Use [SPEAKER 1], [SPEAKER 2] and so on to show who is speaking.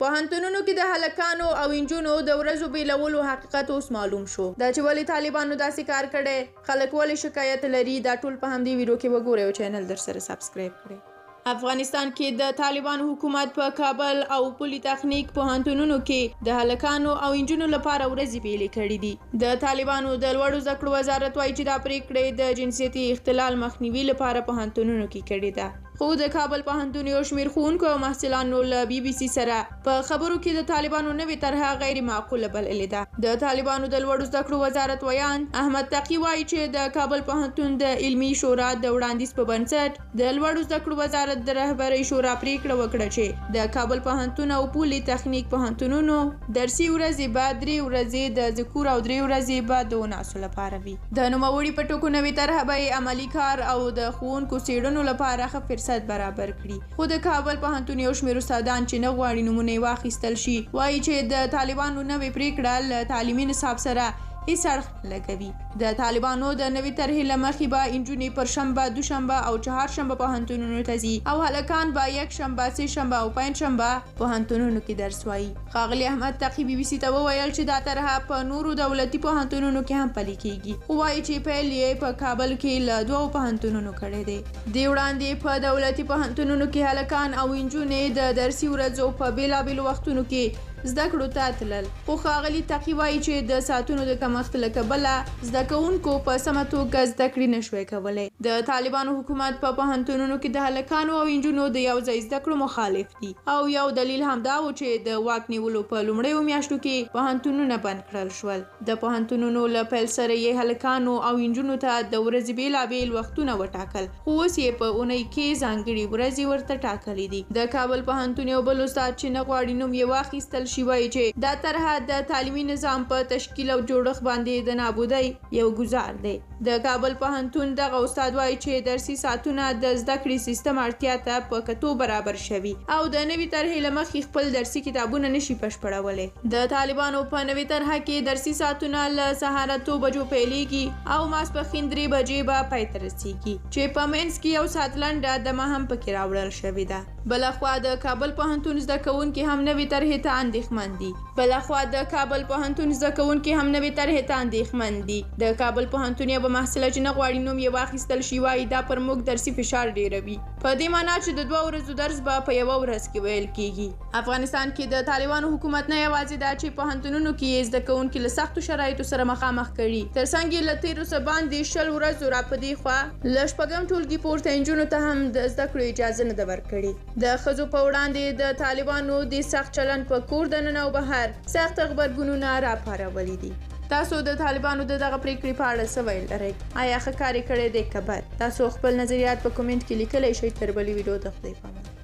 [SPEAKER 1] پوهنتونونو کې د هلکانو او انجونو د ورځو بیلولو حقیقت اوس معلوم شو. دا چې ولې طالبانو داسې کار کړی، خلک ولې شکایت لري، دا ټول په همدې ویډیو کې وګورئ او چینل درسره سبسکرایب کړئ. افغانستان کې د طالبانو حکومت په کابل او پولی تخنیک پوهنتونونو کې د هلکانو او انجونو لپاره ورځې بیلې کړې دي. د طالبانو د لوړو زده کړو وزارت وایي چې دا پریکړې د جنسیتي اختلال مخنیوي لپاره پوهنتونونو کې کړې ده. خو د کابل پوهنتون یو شمېر ښوونکو او محصلانو له BBC سره په خبرو کې د طالبانو نوې طرحه غیر معقوله بللې ده. د طالبانو د لوړو زده کړو وزارت ویان احمد تقي وایي چې د کابل پوهنتون د علمي شورا د وړاندیز په بنسټ د لوړو زده کړو وزارت د رهبرۍ شورا پریکړه وکړه چې د کابل پوهنتون او پولی تخنیک پوهنتونونو درسي ورځې به 3 ورځې د ذکور او 3 ورځې به د اناثو لپاره وي. د نوموړي په ټکو نوې طرحه به عملي کار او د ښوونکو څېړنو لپاره ښه فرصت برابر کړي. خو د کابل پوهنتون یو شمېر استادان چې نه غواړي نومونه یې واخیستل شي وایي چې د طالبانو نوې پریکړه له تعلیمي نصاب سره هیڅ اړخ لګوي. د طالبانو د نوې طرحې له مخې به انجونې پر شنبه، دوشنبه او چهارشنبه پوهنتونونو ته ځي او هلکان به یکشنبه، سهشنبه او پنجشنبه پوهنتونونو کې درس وایي. ښاغلي احمد تقي BBC ته وویل چې دا طرحه په نورو دولتي پوهنتونونو کې هم پلي کیږي، خو وایي چې پیل یې په کابل کې له 2 پوهنتونونو کړی دی. دې وړاندې په دولتي پوهنتونونو کې هلکان او انجونې د درسي ورځو په بېلابېلو وختونو کې زده کړو ته تلل. خو ښاغلي تقي وایي چې د ساعتونو د کمښت له کبله زده کوونکو په سمه توګه زده کړې نشوی کولی. د طالبانو حکومت په پوهنتونونو کې د هلکانو او انجونو د یو ځای زده کړو مخالف دي او یو دلیل همدا و چې د واک نیولو په لومړیو میاشتو کې پوهنتونونه بند کړل شول. د پوهنتونونو له پیل سره یې هلکانو او انجونو ته د ورځې بېلابېل وختونه وټاکل، خو اوس یې په اونۍ کې ځانګړي ورځې ورته ټاکلې دي. د کابل پوهنتون یو بل استاد چې نه غواړي نوم یې واخیستل شي وایي چې دا طرحه د تعلیمي نظام په تشکیل او جوړښت باندې د نابودۍ یو ګزار دی. د کابل پوهنتون دغه استاد وایي چې درسي ساعتونه د زده کړې سیستم اړتیا ته په کتو برابر شوي او د نوې طرحې له مخې خپل درسي کتابونه نشي بشپړولی. د طالبانو په نوې طرحه کې درسي ساعتونه له سهاره 2 بجو پیلیږي او ماسپښین 3 بجې به پای ته رسیږي چې په منځ کې یو ساعت لنډه دمه هم پکې راوړل شوې ده. بلخوا د کابل پوهنتون زده کوونکي هم نوې طرحې ته اندېښمن دي. د کابل پوهنتون یوه محصله چې نه غواړي نوم یې واخیستل شي وایي دا پر موږ درسي فشار ډېروي، په دې معنا چې د 2 ورځو درس به په یوه ورځ کې ویل کیږي. افغانستان کې د طالبانو حکومت نه یوازې دا چې پوهنتونونو کې یې زده کوونکي له سختو شرایطو سره مخامخ کړي، ترڅنګ یې له 13 څخه باندې 10 ورځو را په دې خوا له 4 ټولګي پورته انجونو ته هم د زده کړو اجازه نه ده ورکړې. د ښځو په وړاندې د طالبانو د سخت چلند په کور دننه او بهر سخت غبرګونونه راپارولي دي. تاسو د طالبانو د دغه پریکړې په اړه څه ویل لرئ؟ آیا ښه کار یې کړی دی که بد؟ تاسو خپل نظریات په کومنټ کې لیکلی شئ. تر بلې ویډیو د خدای په امان.